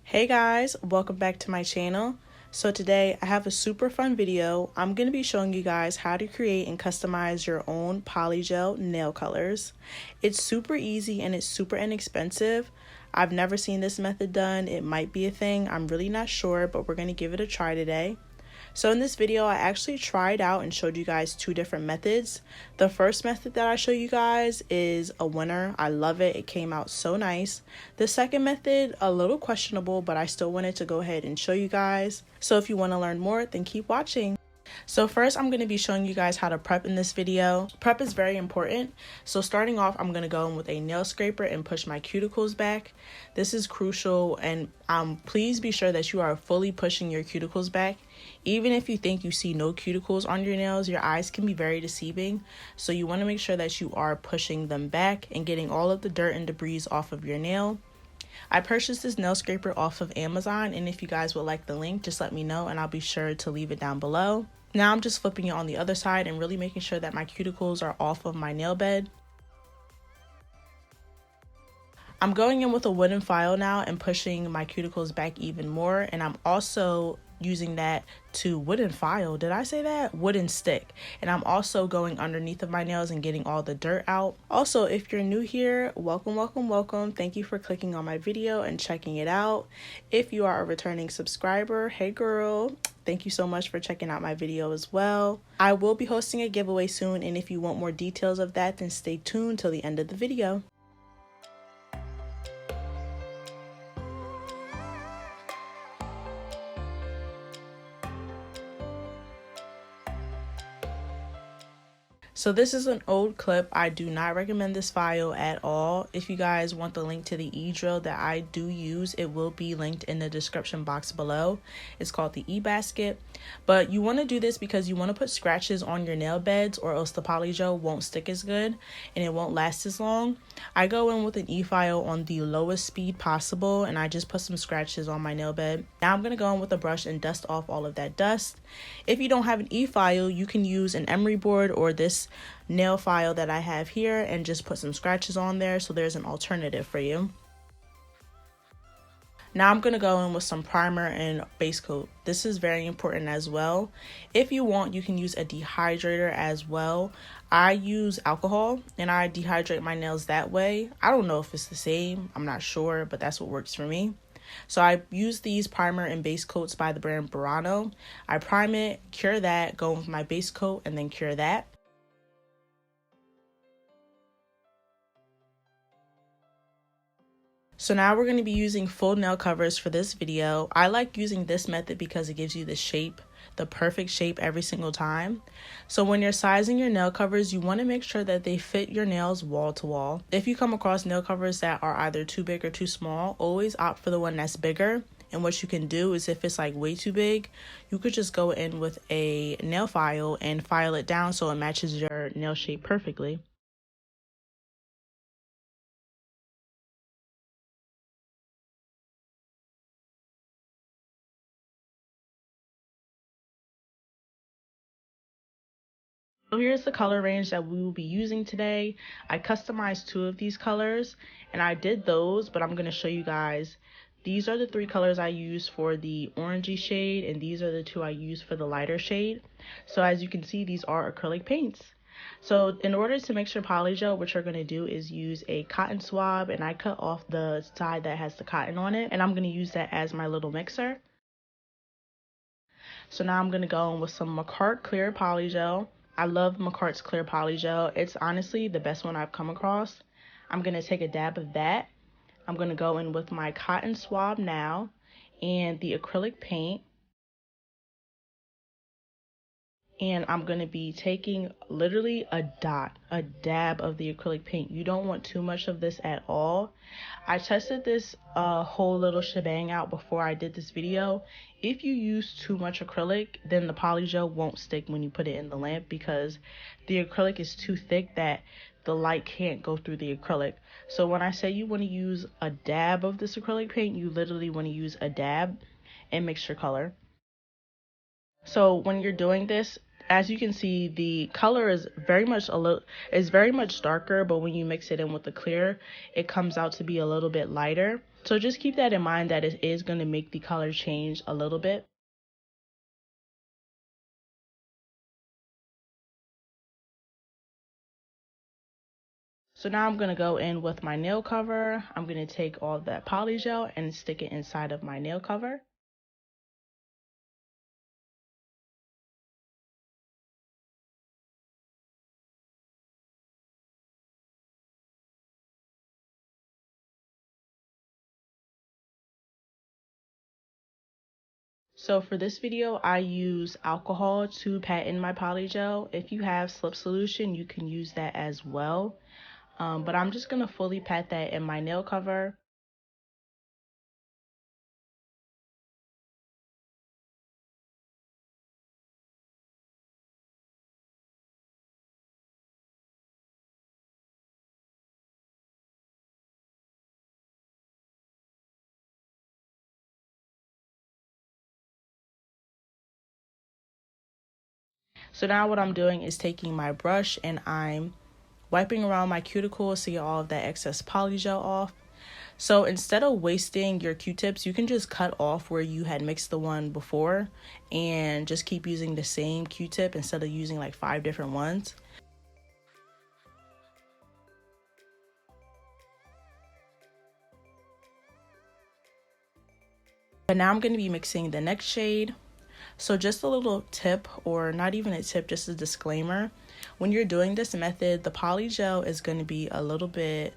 Hey guys, welcome back to my channel. So today I have a super fun video. I'm going to be showing you guys how to create and customize your own polygel nail colors. It's super easy and it's super inexpensive. I've never seen this method done. It might be a thing. I'm really not sure, but we're going to give it a try today. So in this video, I actually tried out and showed you guys two different methods. The first method that I show you guys is a winner. I love it. It came out so nice. The second method, a little questionable, but I still wanted to go ahead and show you guys. So if you want to learn more, then keep watching. So first, I'm going to be showing you guys how to prep in this video. Prep is very important. So starting off, I'm going to go in with a nail scraper and push my cuticles back. This is crucial, and please be sure that you are fully pushing your cuticles back. Even if you think you see no cuticles on your nails, your eyes can be very deceiving. So you want to make sure that you are pushing them back and getting all of the dirt and debris off of your nail. I purchased this nail scraper off of Amazon, and if you guys would like the link, just let me know and I'll be sure to leave it down below. Now I'm just flipping it on the other side and really making sure that my cuticles are off of my nail bed. I'm going in with a wooden file now and pushing my cuticles back even more, and I'm also using that to wooden file. Did I say that? Wooden stick. And I'm also going underneath of my nails and getting all the dirt out. Also, if you're new here, welcome. Thank you for clicking on my video and checking it out. If you are a returning subscriber, hey girl, thank you so much for checking out my video as well. I will be hosting a giveaway soon, and if you want more details of that, then stay tuned till the end of the video. So this is an old clip. I do not recommend this file at all. If you guys want the link to the e-drill that I do use, it will be linked in the description box below. It's called the e-basket. But you want to do this because you want to put scratches on your nail beds, or else the polygel won't stick as good and it won't last as long. I go in with an e-file on the lowest speed possible, and I just put some scratches on my nail bed. Now I'm going to go in with a brush and dust off all of that dust. If you don't have an e-file, you can use an emery board or this nail file that I have here and just put some scratches on there, so there's an alternative for you. Now I'm going to go in with some primer and base coat. This is very important as well. If you want, you can use a dehydrator as well. I use alcohol and I dehydrate my nails that way. I don't know if it's the same, I'm not sure, but that's what works for me. So I use these primer and base coats by the brand Burano. I prime it, cure that, go with my base coat, and then cure that. So now we're going to be using full nail covers for this video. I like using this method because it gives you the shape, the perfect shape every single time. So when you're sizing your nail covers, you want to make sure that they fit your nails wall to wall. If you come across nail covers that are either too big or too small, always opt for the one that's bigger. And what you can do is, if it's like way too big, you could just go in with a nail file and file it down so it matches your nail shape perfectly. So here's the color range that we will be using today. I customized two of these colors and I did those, but I'm going to show you guys. These are the three colors I use for the orangey shade, and these are the two I use for the lighter shade. So as you can see, these are acrylic paints. So in order to mix your polygel, what you're going to do is use a cotton swab, and I cut off the side that has the cotton on it, and I'm going to use that as my little mixer. So now I'm going to go in with some MAKARRT clear polygel. I love MAKARRT's clear polygel. It's honestly the best one I've come across. I'm going to take a dab of that. I'm going to go in with my cotton swab now and the acrylic paint. And I'm going to be taking literally a dab of the acrylic paint. You don't want too much of this at all. I tested this whole little shebang out before I did this video. If you use too much acrylic, then the polygel won't stick when you put it in the lamp, because the acrylic is too thick that the light can't go through the acrylic. So when I say you want to use a dab of this acrylic paint, you literally want to use a dab and mix your color. So when you're doing this, as you can see, the color is very much darker, but when you mix it in with the clear, it comes out to be a little bit lighter. So just keep that in mind that it is going to make the color change a little bit. So now I'm going to go in with my nail cover. I'm going to take all that polygel and stick it inside of my nail cover. So for this video, I use alcohol to pat in my polygel. If you have slip solution, you can use that as well. But I'm just going to fully pat that in my nail cover. So now what I'm doing is taking my brush and I'm wiping around my cuticles to get all of that excess polygel off. So instead of wasting your Q-tips, you can just cut off where you had mixed the one before and just keep using the same Q-tip instead of using like 5 different ones. But now I'm going to be mixing the next shade. So just a little tip, or not even a tip, just a disclaimer. When you're doing this method, the polygel is going to be a little bit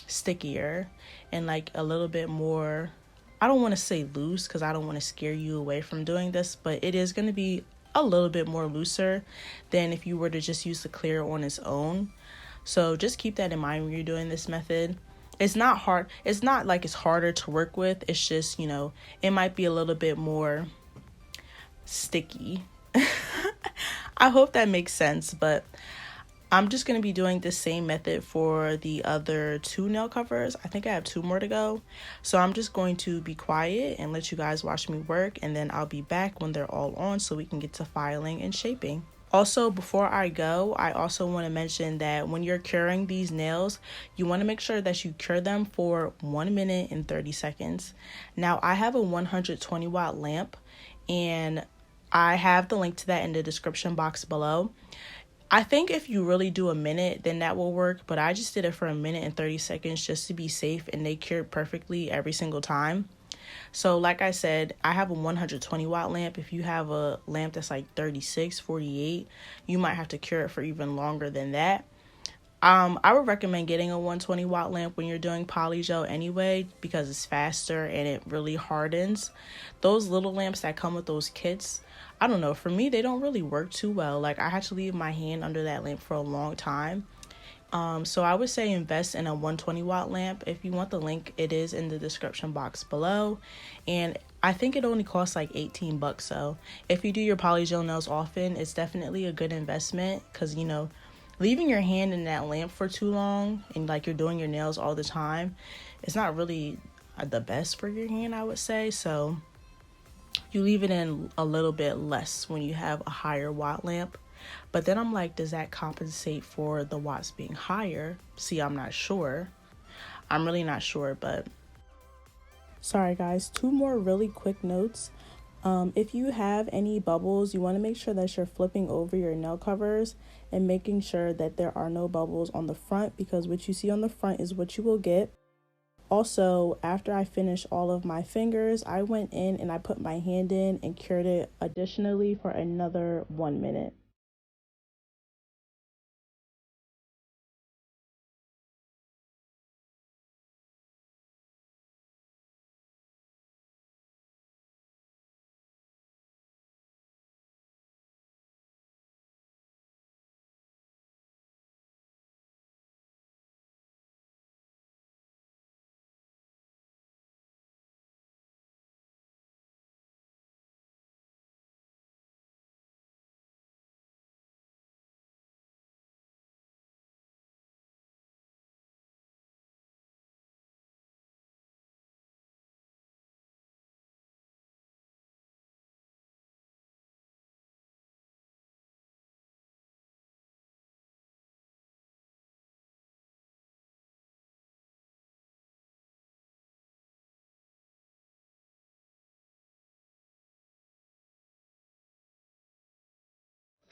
stickier and like a little bit more, I don't want to say loose because I don't want to scare you away from doing this, but it is going to be a little bit more looser than if you were to just use the clear on its own. So just keep that in mind when you're doing this method. It's not hard. It's not like it's harder to work with. It's just, you know, it might be a little bit more sticky. I hope that makes sense, but I'm just going to be doing the same method for the other 2 nail covers. I think I have 2 more to go. So I'm just going to be quiet and let you guys watch me work, and then I'll be back when they're all on so we can get to filing and shaping. Also, before I go, I also want to mention that when you're curing these nails, you want to make sure that you cure them for 1 minute and 30 seconds. Now, I have a 120 watt lamp, and I have the link to that in the description box below. I think if you really do a minute, then that will work, but I just did it for 1 minute and 30 seconds just to be safe, and they cured perfectly every single time. So like I said, I have a 120 watt lamp. If you have a lamp that's like 36, 48, you might have to cure it for even longer than that. I would recommend getting a 120 watt lamp when you're doing polygel anyway, because it's faster and it really hardens. Those little lamps that come with those kits, I don't know, for me, they don't really work too well. Like I had to leave my hand under that lamp for a long time. So I would say invest in a 120 watt lamp. If you want the link, it is in the description box below. And I think it only costs like 18 bucks. So if you do your polygel nails often, it's definitely a good investment, because, you know, leaving your hand in that lamp for too long and like you're doing your nails all the time, it's not really the best for your hand, I would say. So you leave it in a little bit less when you have a higher watt lamp. But then I'm like, does that compensate for the watts being higher? See, I'm not sure. I'm really not sure, but sorry guys, 2 more really quick notes. If you have any bubbles, you want to make sure that you're flipping over your nail covers and making sure that there are no bubbles on the front, because what you see on the front is what you will get. Also, after I finished all of my fingers, I went in and I put my hand in and cured it additionally for another 1 minute.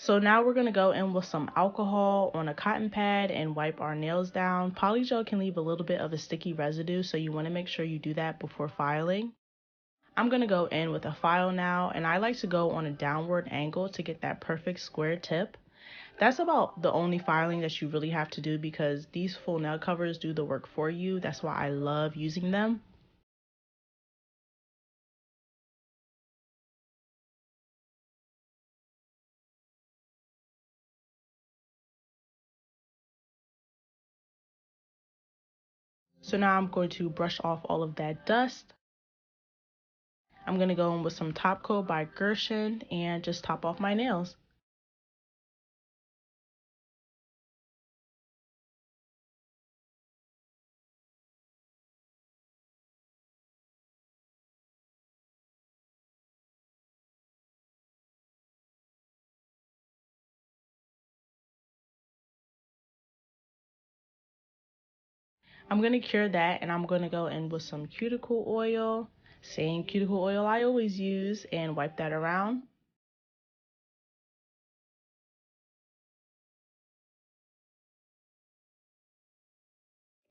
So now we're going to go in with some alcohol on a cotton pad and wipe our nails down. Polygel can leave a little bit of a sticky residue, so you want to make sure you do that before filing. I'm going to go in with a file now, and I like to go on a downward angle to get that perfect square tip. That's about the only filing that you really have to do because these full nail covers do the work for you. That's why I love using them. So now I'm going to brush off all of that dust. I'm going to go in with some top coat by Gershon and just top off my nails. I'm going to cure that, and I'm going to go in with some cuticle oil, same cuticle oil I always use, and wipe that around.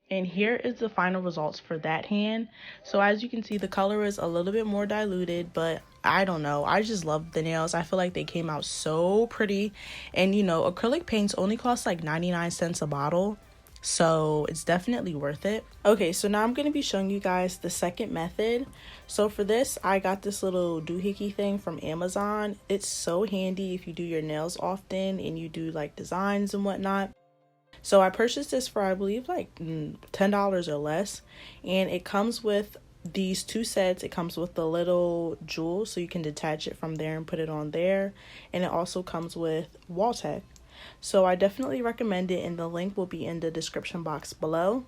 And here is the final results for that hand. So as you can see, the color is a little bit more diluted, but I don't know, I just love the nails. I feel like they came out so pretty. And you know, acrylic paints only cost like 99 cents a bottle, so it's definitely worth it. Okay, so now I'm going to be showing you guys the second method. So for this, I got this little doohickey thing from Amazon. It's so handy if you do your nails often and you do like designs and whatnot. So I purchased this for, I believe, like $10 or less. And it comes with these two sets. It comes with the little jewel, so you can detach it from there and put it on there. And it also comes with wall tack. So I definitely recommend it, and the link will be in the description box below.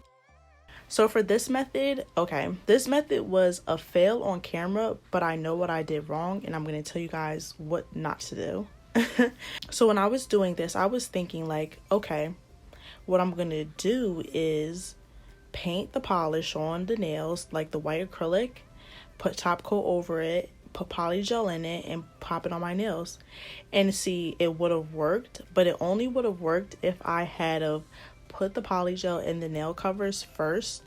So for this method, okay, this method was a fail on camera, but I know what I did wrong, and I'm going to tell you guys what not to do. So when I was doing this, I was thinking like, okay, what I'm going to do is paint the polish on the nails, like the white acrylic, put top coat over it, put polygel in it, and pop it on my nails. And see, it would have worked, but it only would have worked if I had of put the polygel in the nail covers first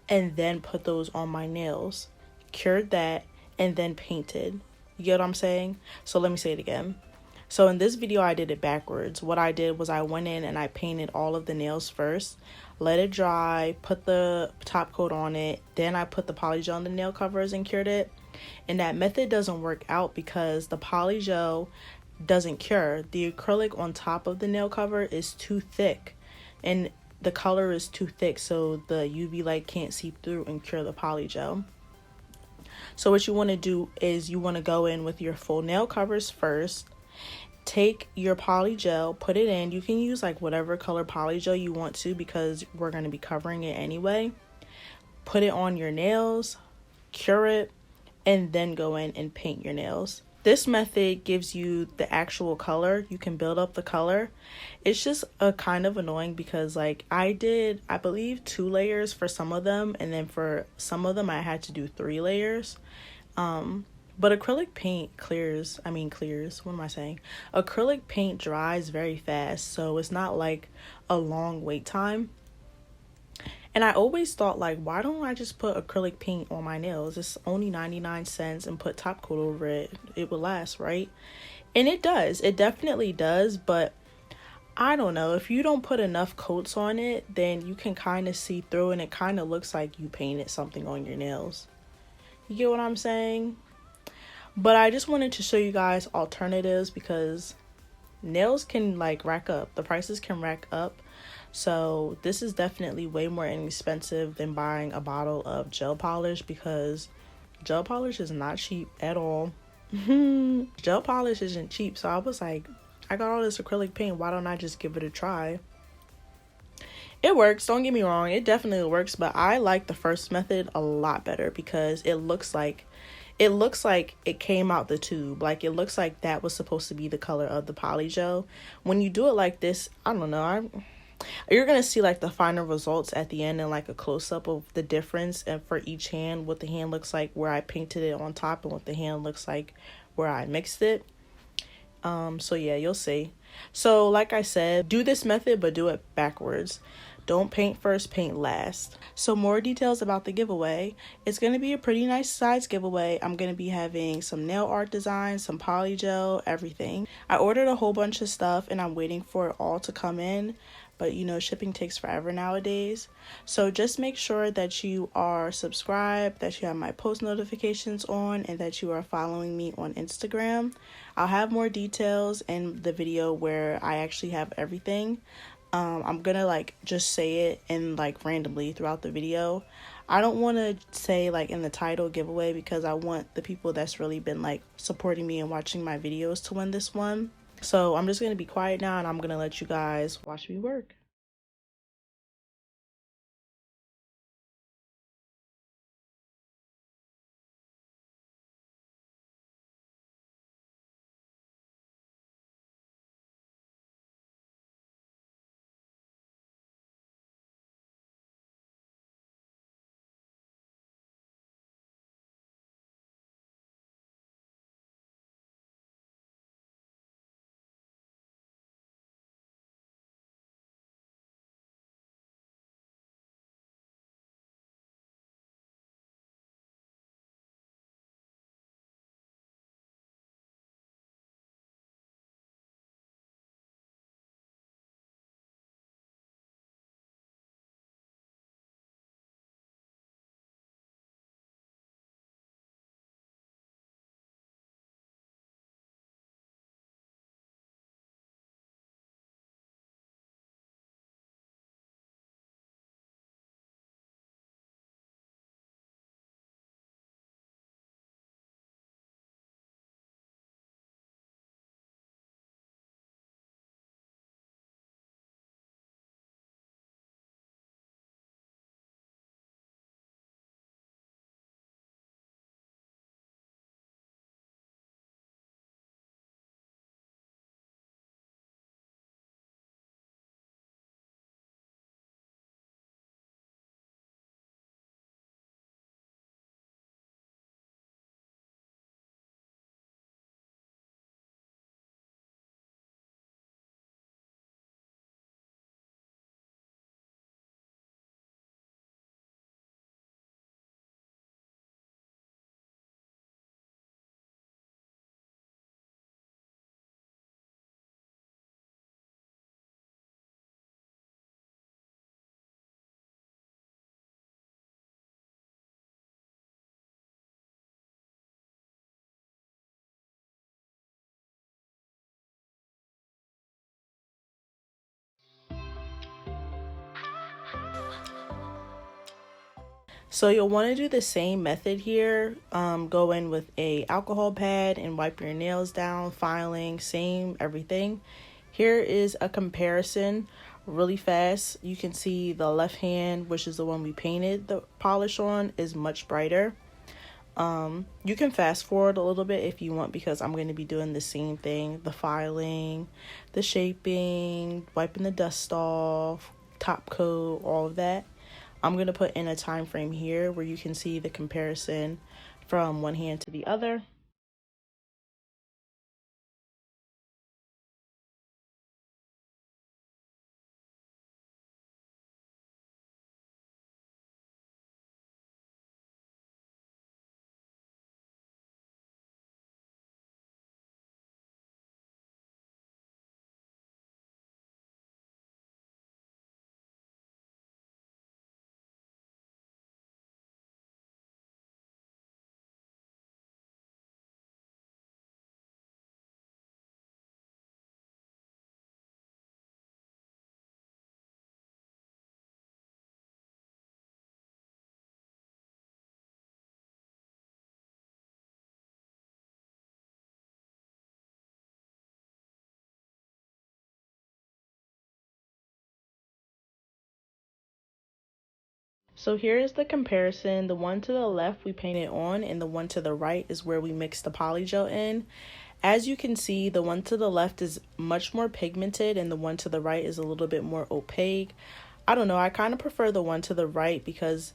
and then put those on my nails, cured that, and then painted. You get what I'm saying? So let me say it again. So in this video, I did it backwards. What I did was I went in and I painted all of the nails first, let it dry, put the top coat on it, then I put the polygel on the nail covers and cured it. And that method doesn't work out because the polygel doesn't cure. The acrylic on top of the nail cover is too thick and the color is too thick, so the UV light can't seep through and cure the polygel. So what you want to do is you want to go in with your full nail covers first. Take your polygel, put it in. You can use like whatever color polygel you want to because we're going to be covering it anyway. Put it on your nails, cure it, and then go in and paint your nails. This method gives you the actual color. You can build up the color. It's just a kind of annoying because like I did, I believe 2 layers for some of them, and then for some of them I had to do 3 layers. But acrylic paint clears, what am I saying? Acrylic paint dries very fast, so it's not like a long wait time. And I always thought like, why don't I just put acrylic paint on my nails? It's only 99 cents and put top coat over it. It would last, right? And it does. It definitely does, but I don't know. If you don't put enough coats on it, then you can kind of see through and it kind of looks like you painted something on your nails. You get what I'm saying? But I just wanted to show you guys alternatives because nails can like rack up. The prices can rack up. So this is definitely way more inexpensive than buying a bottle of gel polish because gel polish is not cheap at all. Gel polish isn't cheap. So I was like, I got all this acrylic paint. Why don't I just give it a try? It works. Don't get me wrong. It definitely works. But I like the first method a lot better because it looks like it came out the tube. Like it looks like that was supposed to be the color of the polygel. When you do it like this, I don't know, you're gonna see like the final results at the end and like a close-up of the difference and for each hand, what the hand looks like where I painted it on top and what the hand looks like where I mixed it. So yeah, you'll see. So like I said, do this method, but do it backwards. Don't paint first, paint last. So more details about the giveaway. It's going to be a pretty nice size giveaway. I'm going to be having some nail art designs, some polygel, everything. I ordered a whole bunch of stuff and I'm waiting for it all to come in. But you know, shipping takes forever nowadays. So just make sure that you are subscribed, that you have my post notifications on, and that you are following me on Instagram. I'll have more details in the video where I actually have everything. I'm gonna like just say it and like randomly throughout the video. I don't want to say like in the title giveaway because I want the people that's really been like supporting me and watching my videos to win this one. So I'm just gonna be quiet now and I'm gonna let you guys watch me work. So you'll want to do the same method here. Go in with a alcohol pad and wipe your nails down, filing, same everything. Here is a comparison really fast. You can see the left hand, which is the one we painted the polish on, is much brighter. You can fast forward a little bit if you want because I'm going to be doing the same thing. The filing, the shaping, wiping the dust off, top coat, all of that. I'm going to put in a time frame here where you can see the comparison from one hand to the other. So here is the comparison. The one to the left we painted on and the one to the right is where we mixed the polygel in. As you can see, the one to the left is much more pigmented and the one to the right is a little bit more opaque. I don't know, I kind of prefer the one to the right because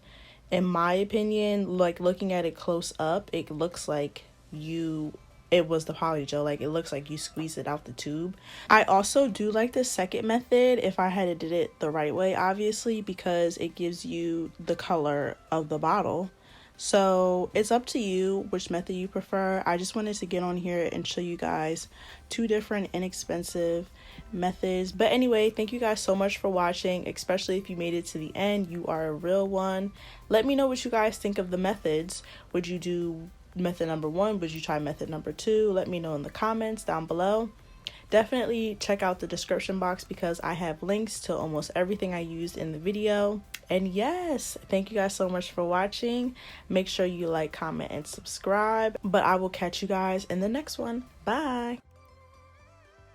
in my opinion, like looking at it close up, it looks like you it was the polygel. Like, it looks like you squeeze it out the tube. I also do like the second method if I had did it the right way, obviously, because it gives you the color of the bottle. So it's up to you which method you prefer. I just wanted to get on here and show you guys two different inexpensive methods. But anyway, thank you guys so much for watching, especially if you made it to the end. You are a real one. Let me know what you guys think of the methods. Would you do method number 1? Would you try method number 2? Let me know in the comments down below. Definitely check out the description box because I have links to almost everything I used in the video. And yes, thank you guys so much for watching. Make sure you like, comment, and subscribe. But I will catch you guys in the next one. Bye.